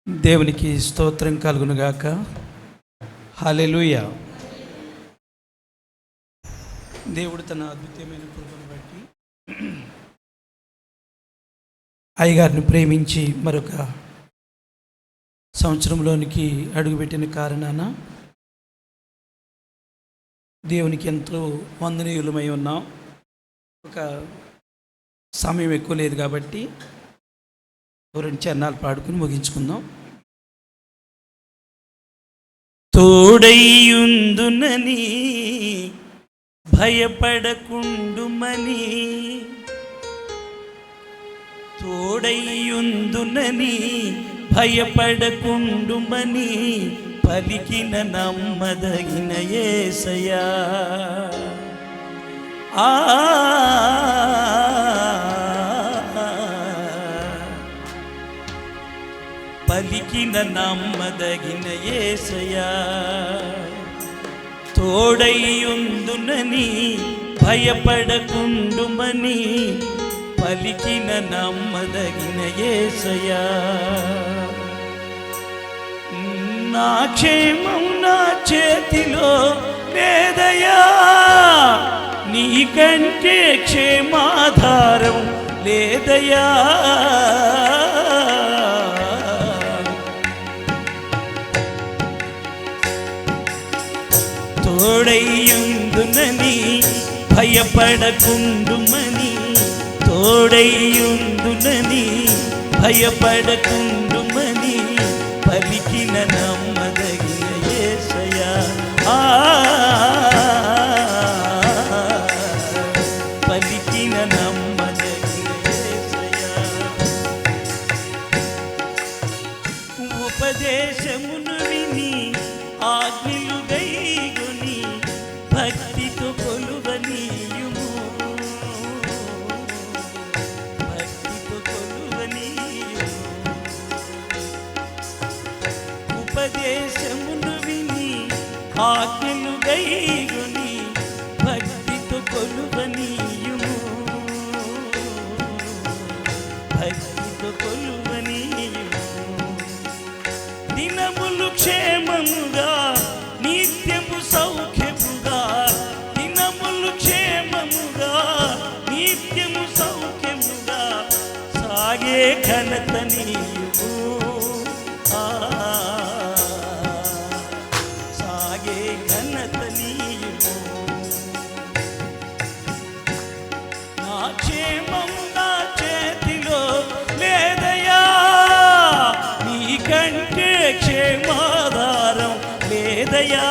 దేవునికి స్తోత్రం కలుగునుగాక. హల్లెలూయా. దేవుడు తన అద్భుతమైన కృపను బట్టి అయ్యగారిని ప్రేమించి మరొక సంవత్సరంలోనికి అడుగుపెట్టిన కారణాన దేవునికి ఎంతో వందనీయులమై ఉన్నాం. ఒక సమయం ఎక్కువ లేదు కాబట్టి రెండు చరణాలు పాడుకుని ముగించుకుందాం. తోడైయుందునని భయపడకుండుమని, తోడైయుందునని భయపడకుండుమని పలికిన నమ్మదగిన యేసయ్యా. పలికిన నమ్మదగిన యేసయ్యా. తోడైయుందునని భయపడకుండుమని పలికిన నమ్మదగిన యేసయ్యా. నా క్షేమం నా చేతిలో లేదయ్యా, నీకంటే క్షేమాధారం లేదయ్యా. తోడైయుందునని భయపడకుండుమని, తోడైయుందునని భయపడకుండుమని పలికిన నమ్మదగిన యేసయ్యా. పలికిన నమ్మదగిన యేసయ్యా. ఉపదేశమును విని ఆజ్ఞలు గైగొని భక్తితో కొలువనీయుము, భక్తితో కొలువనీయుము. ఉపదేశమును విని ఆజ్ఞలు గైగొని భక్తితో కొలువనీయుము, భక్తితో కొలువనీయుము. దినములు క్షేమముగా నిత్యము సౌఖ్యముగా, దినములు క్షేమముగా నిత్యము సౌఖ్యముగా సాగే ఘనత నీయుము, సాగే ఘనత నీయుము. నా క్షేమం నా చేతిలో లేదయ్యా, నీకంటే క్షేమాధారం లేదయ్యా.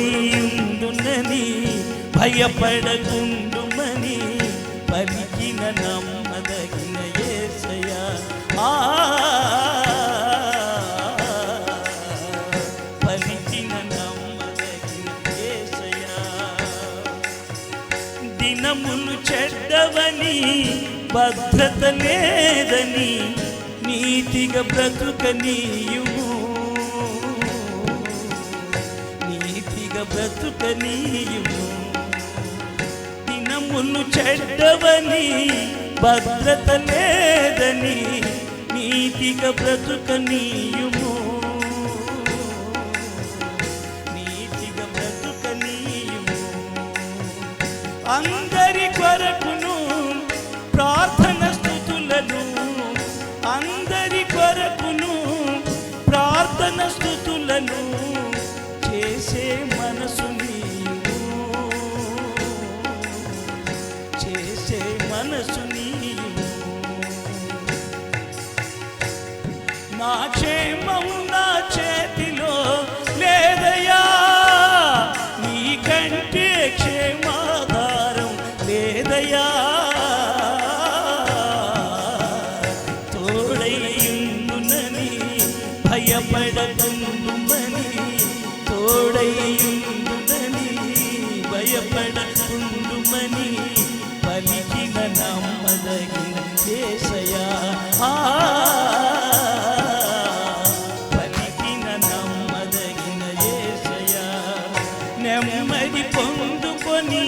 తోడైయుందునని భయపడకుండుమని పలికిన నమ్మదగిన యేసయ్యా. పలికిన నమ్మదగిన యేసయ్యా. దినములు చెడ్డవని భద్రత లేదని నీతిగా బ్రతుకనీయుము, నీతిగా బ్రతుకనీయుము. దినములు చెడ్డవని భద్రత లేదని నీతిగా బ్రతుకనీయుము, నీతిగా బ్రతుకనీయుము. అందరి కొరకును ప్రార్థన స్తుతులను, అందరి కొరకును ప్రార్థన స్తుతులను చేసే మనసు నీవు, చేసే మనసు నీవు. నా క్షేమం నా చేతిలో లేదయ్యా, నీకంటే క్షేమాధారం లేదయ్యా. తోడైయుందునని భయపడకుండుమని, తోడైయుందునని భయపడకుండుమని పలికిన నమ్మదగిన యేసయ్యా. పలికిన నమ్మదగిన యేసయ్యా. నెమ్మది పొందుకొని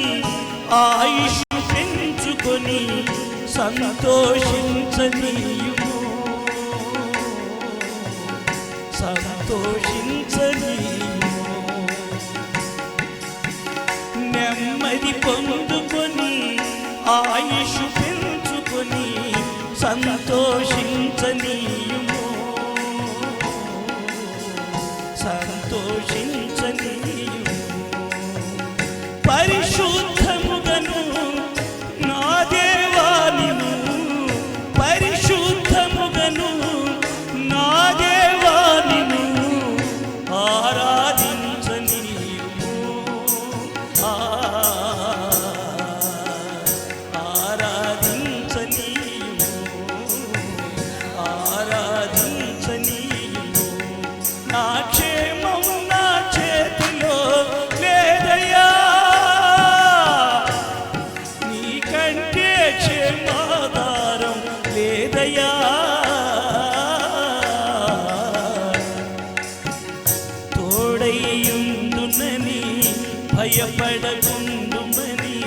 ఆయుష్ పెంచుకొని సంతోషించనీయుము, సంతోషించనీయుము. నెమ్మది పొందుకొని ఆయుష్ పెంచుకొని సంతోషించనీయుము, సంతోషించనీయుము. పరిశుద్ధముగను నా దేవా నిన్ను, పరిశుద్ధముగను నా దేవా నిన్ను ఆరాధించనీయుము, ఆరాధించనీయుము, ఆరాధించనీయుము. నా క్షేమం నా చేతిలో లేదయ్యా, నీకంటే క్షేమాధారం లేదయ్యా. తోడైయుందునని భయపడకుండుమని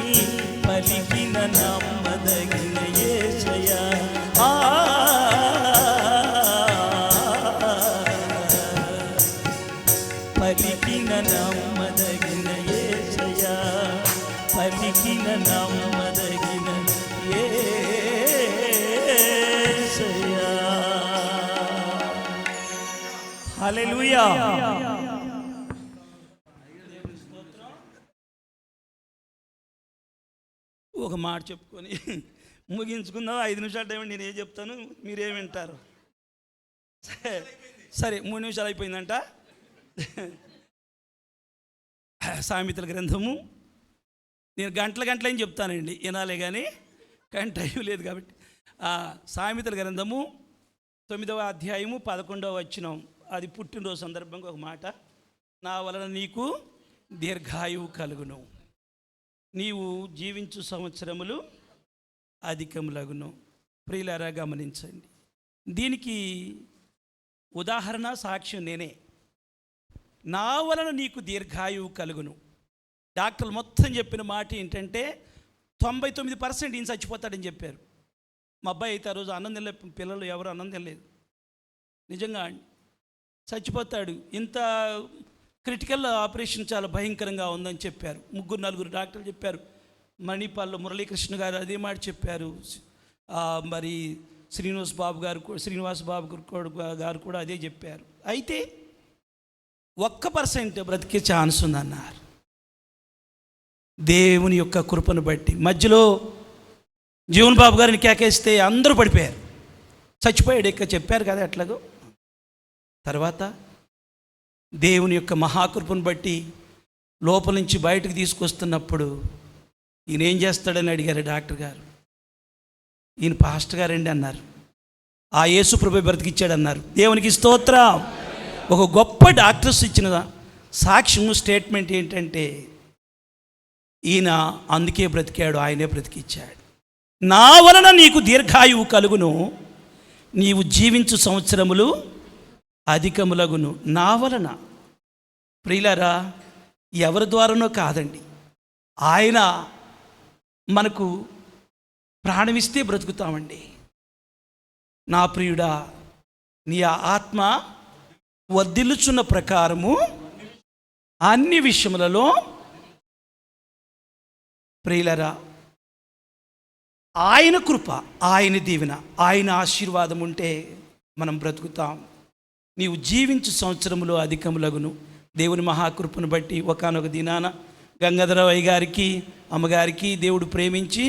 పలికిన నమ్మదగిన యేసయ్యా. పలికిన నమ్మదగిన యేసయ్యా, పలికిన నమ్మదగిన యేసయ్యా. హల్లెలూయా. ఒక మాట చెప్పుకొని ముగించుకుందాం. 5 నిమిషాల టైం నేను ఏం చెప్తాను, మీరేం వింటారు? సరే 3 నిమిషాలు అయిపోయిందంట. సామెతల గ్రంథము నేను గంటలు చెప్తానండి, వినాలే కానీ టైం లేదు కాబట్టి. సామెతల గ్రంథము 9వ అధ్యాయము 11వ వచనం, అది పుట్టినరోజు సందర్భంగా ఒక మాట. నా వలన నీకు దీర్ఘాయువు కలుగును, నీవు జీవించు సంవత్సరములు అధికములగును. ప్రియులారా గమనించండి, దీనికి ఉదాహరణ సాక్ష్యం నేనే. నా వలన నీకు దీర్ఘాయువు కలుగును. డాక్టర్లు మొత్తం చెప్పిన మాట ఏంటంటే 99% ఈయన చచ్చిపోతాడని చెప్పారు. మా అబ్బాయి అయితే ఆ రోజు అన్నం తినలేదు, పిల్లలు ఎవరు అన్నం తినలేదు. నిజంగా చచ్చిపోతాడు, ఇంత క్రిటికల్ ఆపరేషన్ చాలా భయంకరంగా ఉందని చెప్పారు. 3-4 డాక్టర్లు చెప్పారు. మణిపాల్లో మురళీకృష్ణ గారు అదే మాట చెప్పారు. మరి శ్రీనివాస్ బాబు గారు కూడా అదే చెప్పారు. అయితే 1% బ్రతికే ఛాన్స్ ఉందన్నారు. దేవుని యొక్క కృపను బట్టి మధ్యలో జీవన్ బాబు గారిని కేకేస్తే అందరూ పడిపోయారు, చచ్చిపోయాడు ఇక చెప్పారు కదా ఎట్లాగో. తర్వాత దేవుని యొక్క మహాకృపను బట్టి లోపల నుంచి బయటకు తీసుకొస్తున్నప్పుడు ఈయన ఏం చేస్తాడని అడిగారు డాక్టర్ గారు. ఈయన పాస్టర్ గారండి అన్నారు. ఆ యేసు ప్రభు బ్రతికిచ్చాడన్నారు. దేవునికి స్తోత్రం. ఒక గొప్ప డాక్టర్స్ ఇచ్చిన సాక్ష్యం స్టేట్మెంట్ ఏంటంటే ఈయన అందుకే బ్రతికాడు, ఆయనే బ్రతికిచ్చాడు. నా వలన నీకు దీర్ఘాయువు కలుగును, నీవు జీవించు సంవత్సరములు అధికములగును. నా వలన. ప్రియులారా, ఎవరి ద్వారానో కాదండి, ఆయన మనకు ప్రాణమిస్తే బ్రతుకుతామండి. నా ప్రియుడా, నీ ఆత్మ వర్ధిల్లుచున్న ప్రకారము అన్ని విషయములలో, ప్రియులరా, ఆయన కృప, ఆయన దీవెన, ఆయన ఆశీర్వాదం ఉంటే మనం బ్రతుకుతాం. నీవు జీవించు సంవత్సరములో అధికములగును. దేవుని మహాకృపను బట్టి ఒకానొక దినాన గంగాధరరావు గారికి అమ్మగారికి దేవుడు ప్రేమించి,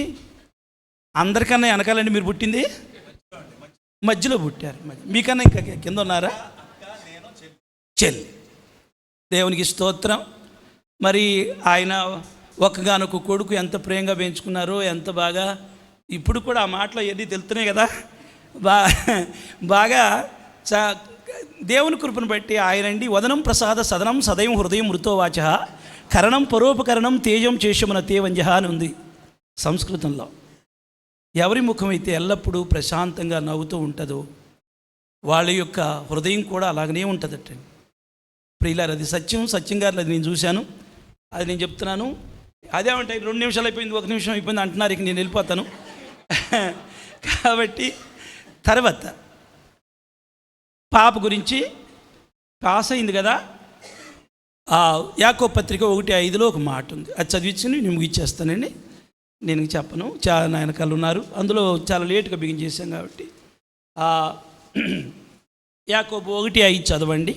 అందరికన్నా వెనకాలండి మీరు పుట్టింది, మధ్యలో పుట్టారు. మీకన్నా ఇంకా కింద ఉన్నారా? చెల్లి. దేవునికి స్తోత్రం. మరి ఆయన ఒక్కగానొక కొడుకు ఎంత ప్రేమగా పెంచుకున్నారో, ఎంత బాగా. ఇప్పుడు కూడా ఆ మాటలో ఏది తెలుస్తున్నాయి కదా, బాగా దేవుని కృపను బట్టి ఆయనండి. వదనం ప్రసాద సదనం సదయం హృదయం మృతోవాచ కరణం పరోపకరణం తేజం చేషమున తేవంజహ అని ఉంది సంస్కృతంలో. ఎవరి ముఖం అయితే ఎల్లప్పుడూ ప్రశాంతంగా నవ్వుతూ ఉంటుందో వాళ్ళ యొక్క హృదయం కూడా అలాగనే ఉంటుందటండి. ప్రియులారు, అది సత్యం గారు, అది నేను చూశాను, అది నేను చెప్తున్నాను. అదేమంటే 2 నిమిషాలు అయిపోయింది, 1 నిమిషం అయిపోయింది అంటున్నారు. ఇక నేను వెళ్ళిపోతాను. కాబట్టి తర్వాత పాప గురించి పాస్ అయింది కదా. యాకోబు పత్రిక 1:5 ఒక మాట ఉంది, అది చదివించి నేను ముగిచ్చేస్తానండి. నేను చెప్పను, చాలా నాయనకాలు ఉన్నారు, అందులో చాలా లేటుగా బిగిన్ చేశాం కాబట్టి. యాకోబు 1:5 చదవండి.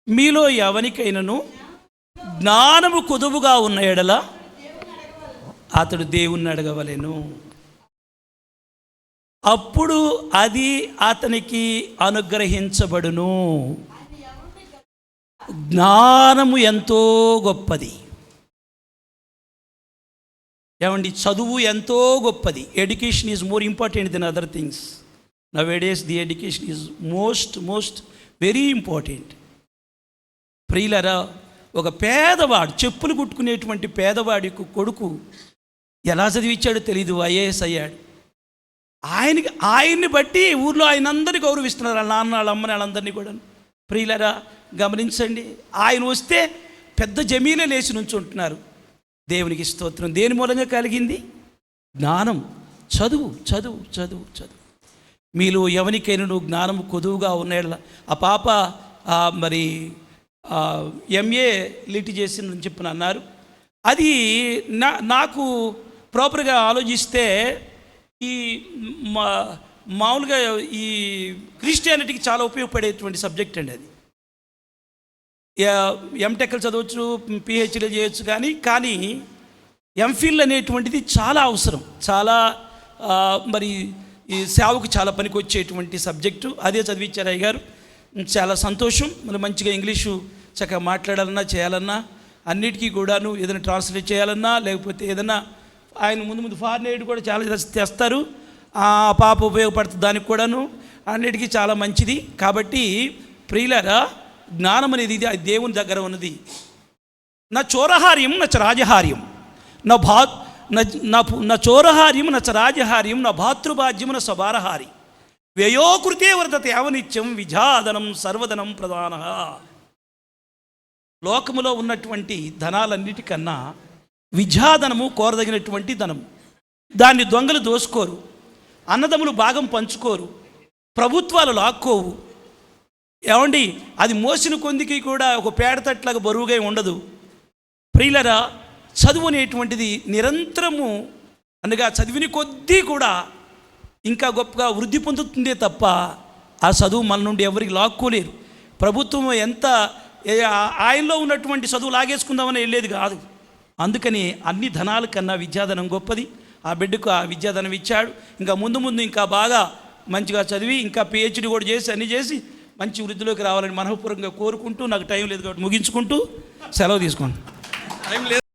మీలో ఎవరికైనాను జ్ఞానము కొదువుగా ఉన్న ఎడల అతడు దేవుణ్ణి అడగవలెను, అప్పుడు అది అతనికి అనుగ్రహించబడును. జ్ఞానము ఎంతో గొప్పది ఏమండి, చదువు ఎంతో గొప్పది. Education is more important then other things. Nowadays the education is most very important. ప్రియులరా, ఒక పేదవాడు, చెప్పులు కుట్టుకునేటువంటి పేదవాడి కొడుకు ఎలా చదివించాడో తెలీదు, ఐఏఎస్ అయ్యాడు. ఆయన్ని బట్టి ఊర్లో ఆయన అందరినీ గౌరవిస్తున్నారు, వాళ్ళ నాన్న వాళ్ళ అమ్మని వాళ్ళందరినీ కూడా. ప్రియులరా గమనించండి, ఆయన వస్తే పెద్ద జమీనే లేచి నుంచుంటున్నారు. దేవునికి స్తోత్రం. దేని మూలంగా కలిగింది? జ్ఞానం. చదువు చదువు చదువు చదువు. మీలో ఎవరికైనా నువ్వు జ్ఞానం కొదువుగా ఉన్నాడు. ఆ పాప మరి ఎంఏ లిటి చేసిందని చెప్పని అన్నారు. అది నాకు ప్రాపర్గా ఆలోచిస్తే ఈ మామూలుగా ఈ క్రిస్టియానిటీకి చాలా ఉపయోగపడేటువంటి సబ్జెక్ట్ అండి అది. ఎంటెక్లు చదవచ్చు, పిహెచ్డీలు చేయొచ్చు, కానీ ఎంఫిల్ అనేటువంటిది చాలా అవసరం, చాలా మరి ఈ సేవకు చాలా పనికి వచ్చేటువంటి సబ్జెక్టు. అదే చదివించారు అయ్యగారు, చాలా సంతోషం. మరి మంచిగా ఇంగ్లీషు చక్కగా మాట్లాడాలన్నా చేయాలన్నా అన్నిటికీ కూడాను ఏదైనా ట్రాన్స్లేట్ చేయాలన్నా లేకపోతే ఏదైనా ఆయన ముందు ఫారెన్ ఎయిడ్ కూడా చాలా తెస్తారు. ఆ పాప ఉపయోగపడుతుంది దానికి కూడాను, అన్నిటికీ చాలా మంచిది. కాబట్టి ప్రియులారా, జ్ఞానం అనేది ఇది దేవుని దగ్గర ఉన్నది. నా చోరహార్యం నచ్చ రాజహార్యం నా చోరహార్యం నచ్చ రాజహార్యం నా భాతృభాజ్యం నా స్వభారహారి వ్యయోకృతే వర్ధతే అవనిత్యం విజాధనం సర్వధనం ప్రధాన. లోకములో ఉన్నటువంటి ధనాలన్నిటికన్నా విజాధనము కోరదగినటువంటి ధనం. దాన్ని దొంగలు దోసుకోరు, అన్నదమ్ములు భాగం పంచుకోరు, ప్రభుత్వాలు లాక్కోవు. ఏమండి, అది మోసిన కొందికి కూడా ఒక పేడతట్లాగా బరువుగా ఉండదు. ప్రియులరా, చదువు అనేటువంటిది నిరంతరము అనగా చదివిన కొద్దీ కూడా ఇంకా గొప్పగా వృద్ధి పొందుతుందే తప్ప ఆ చదువు మన నుండి ఎవరికి లాక్కోలేరు. ప్రభుత్వం ఎంత ఆయనలో ఉన్నటువంటి చదువు లాగేసుకుందామని వెళ్ళేది కాదు. అందుకని అన్ని ధనాల కన్నా విద్యాధనం గొప్పది. ఆ బిడ్డకు ఆ విద్యాధనం ఇచ్చాడు. ఇంకా ముందు ఇంకా బాగా మంచిగా చదివి ఇంకా పిహెచ్డీ కూడా చేసి అన్నీ చేసి మంచి వృద్ధిలోకి రావాలని మనఃపూర్వకంగా కోరుకుంటూ, నాకు టైం లేదు కాబట్టి ముగించుకుంటూ సెలవు తీసుకోండి. టైం లేదు.